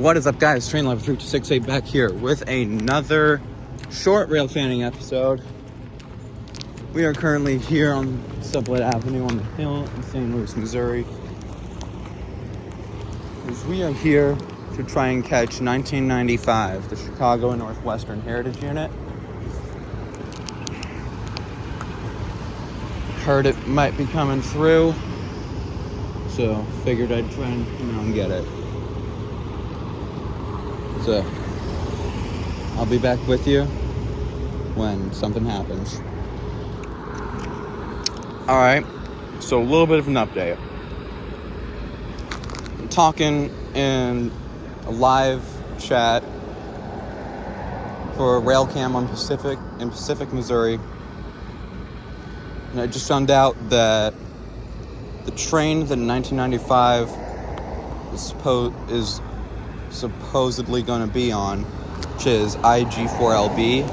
What is up, guys? Train Live 3268 back here with another short rail fanning episode. We are currently here on Sublette Avenue on the hill in St. Louis, Missouri. As we are here to try and catch 1995, the Chicago Northwestern Heritage Unit. Heard it might be coming through, so figured I'd try and get it. So, I'll be back with you when something happens. Alright, so a little bit of an update. I'm talking in a live chat for Railcam on Pacific, Missouri. And I just found out that the train that in 1995 is supposedly going to be on, which is IG4LB,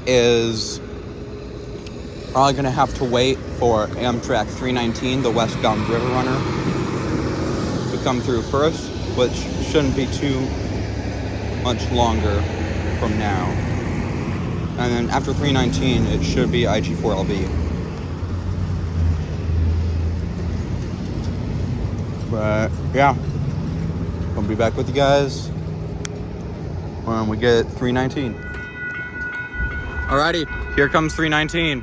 is probably going to have to wait for Amtrak 319, the westbound river runner, to come through first, which shouldn't be too much longer from now. And then after 319, it should be IG4LB. But yeah, I'll be back with you guys when we get 319. Alrighty, here comes 319.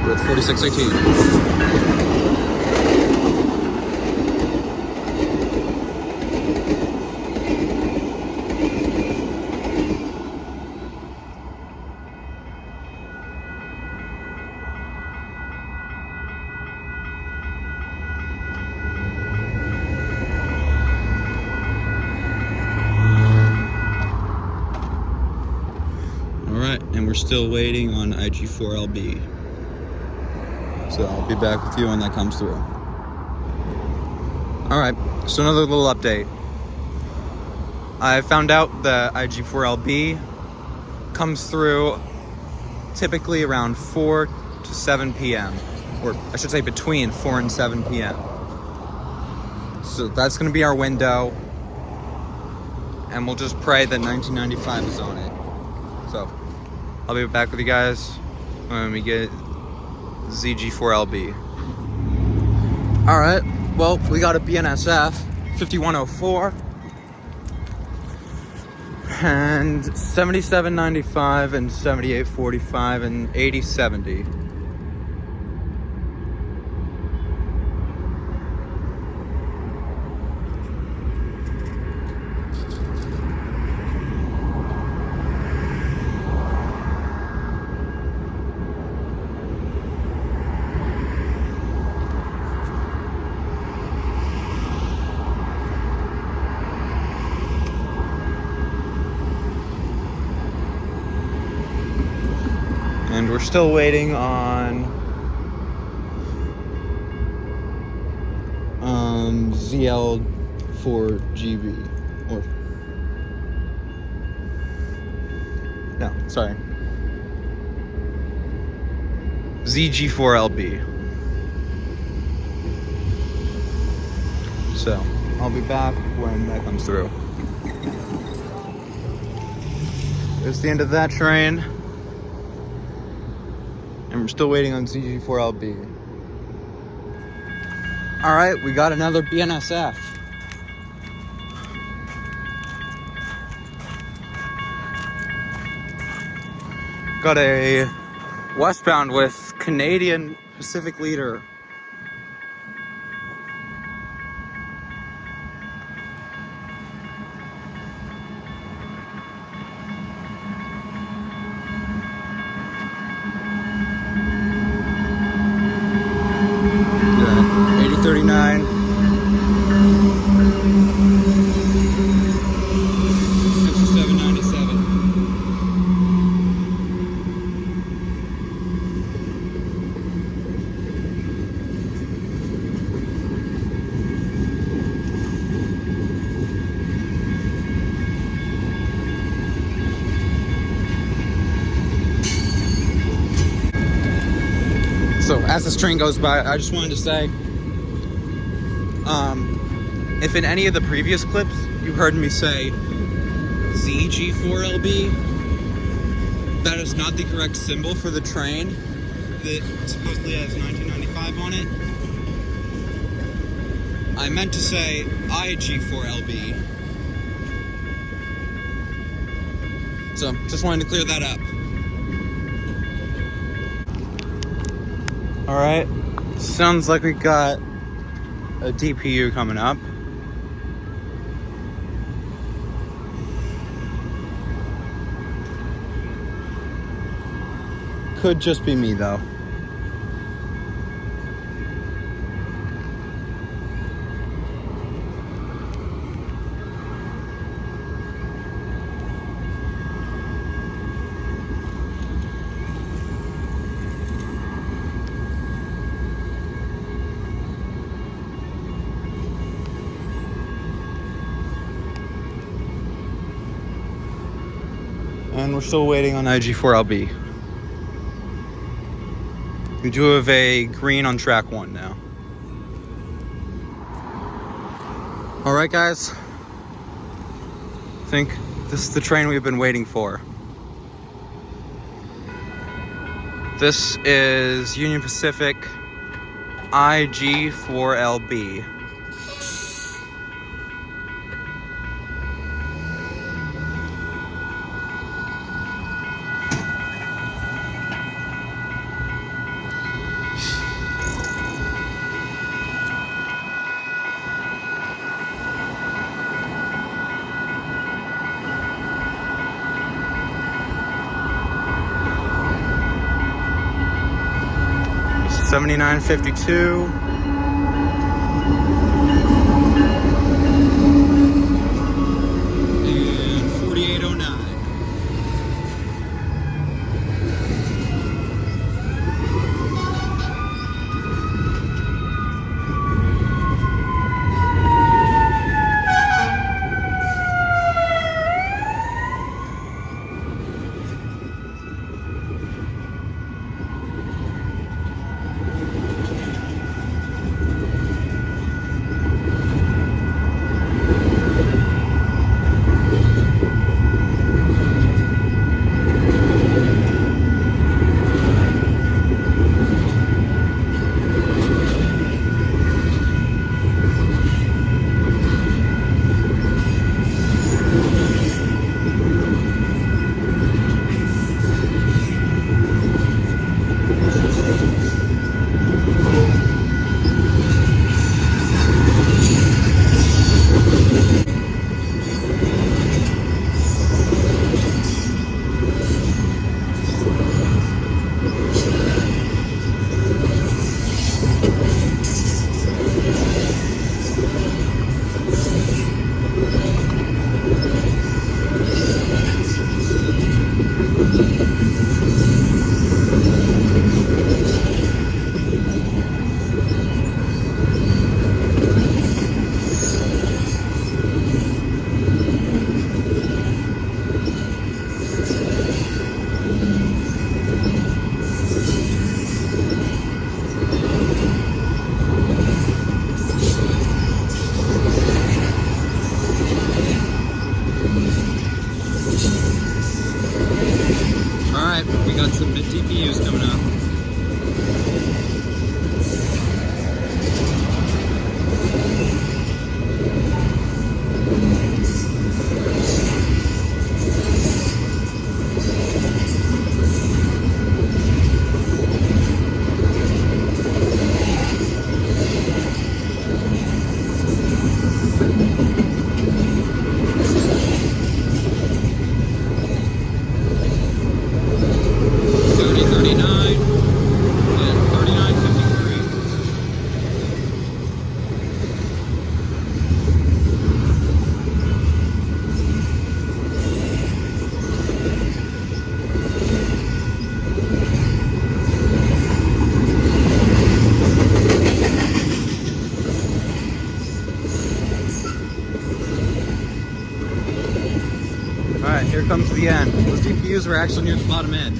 We're at 4618. Alright, and we're still waiting on IG4LB. So I'll be back with you when that comes through. Alright, so another little update. I found out that IG4LB comes through typically around 4 to 7 p.m. Or I should say between 4 and 7 p.m. So that's going to be our window. And we'll just pray that 1995 is on it. So I'll be back with you guys when we get ZG4LB. Alright, well, we got a BNSF 5104 and 7795 and 7845 and 8070. And we're still waiting on ZL4GB, or no, sorry, ZG4LB. So I'll be back when that comes through. There's the end of that train. And we're still waiting on ZG4LB. Alright, we got another BNSF. Got a westbound with Canadian Pacific Leader. Yeah, 8039. 6797. as this train goes by, I just wanted to say, if in any of the previous clips you heard me say ZG4LB, that is not the correct symbol for the train that supposedly has 1995 on it. I meant to say IG4LB. So, just wanted to clear that up. Alright, sounds like we got a DPU coming up. Could just be me though. And we're still waiting on IG4LB. We do have a green on track 1 now. All right, guys. I think this is the train we've been waiting for. This is Union Pacific IG4LB. $79.52. And $48.09. We got some DPUs coming up. Alright, here comes the end. Those DPUs were actually near the bottom end.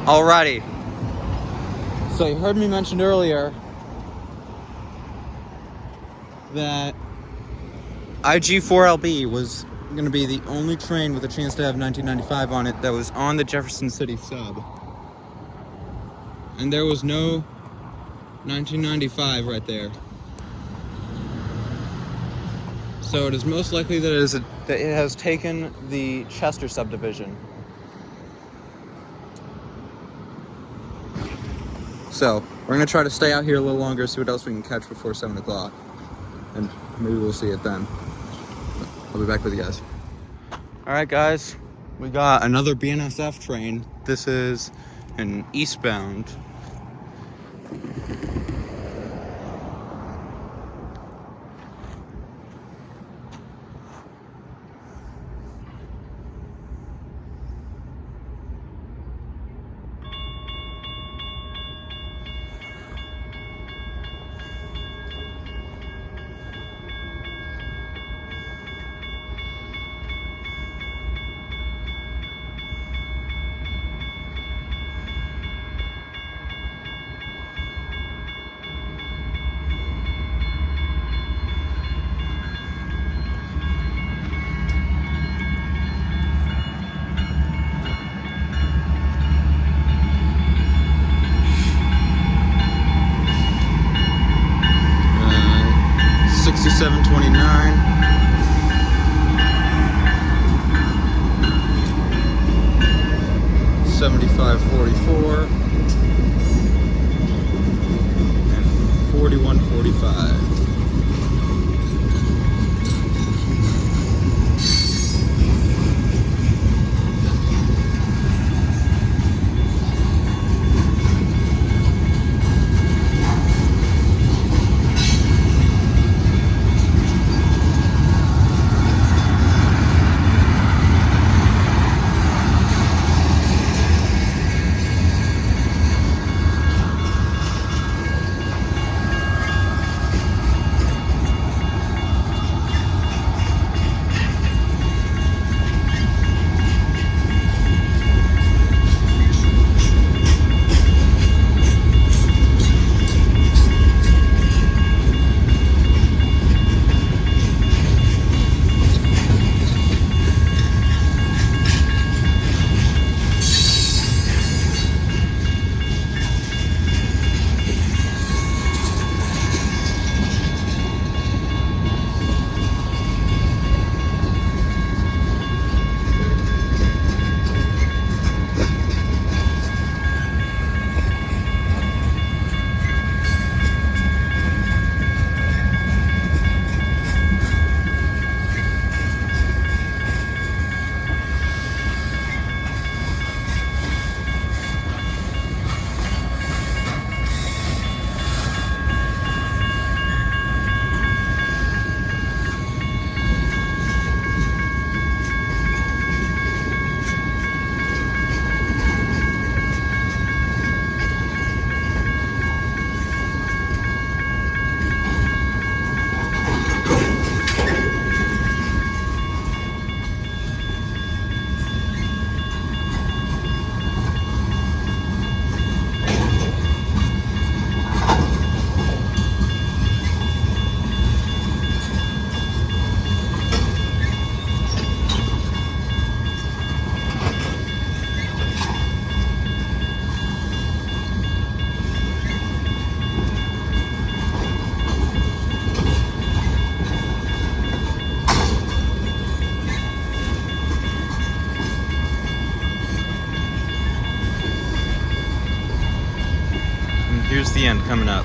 Alrighty. So you heard me mention earlier that IG4LB was going to be the only train with a chance to have 1995 on it that was on the Jefferson City sub. And there was no 1995 right there. So it is most likely that it has taken the Chester subdivision. So we're going to try to stay out here a little longer, see what else we can catch before 7 o'clock. And maybe we'll see it then. I'll be back with you guys. Alright guys, we got another BNSF train. This is an eastbound. Here's the end coming up.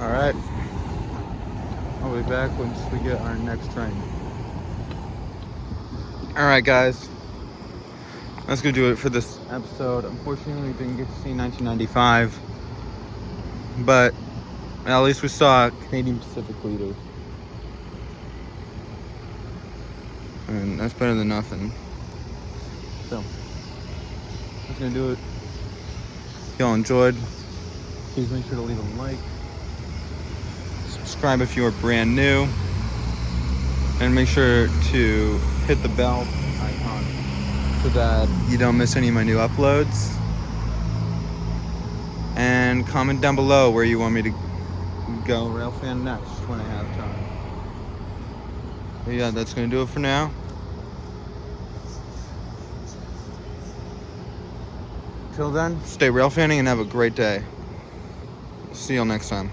Alright. I'll be back once we get our next train. Alright guys. That's gonna do it for this episode. Unfortunately we didn't get to see 1995. But at least we saw Canadian Pacific leaders. And that's better than nothing. So that's gonna do it. If y'all enjoyed, please make sure to leave a like. Subscribe if you are brand new. And make sure to hit the bell icon so that you don't miss any of my new uploads. And comment down below where you want me to go railfan next when I have time. But yeah, that's gonna do it for now. Till then, stay railfanning and have a great day. See y'all next time.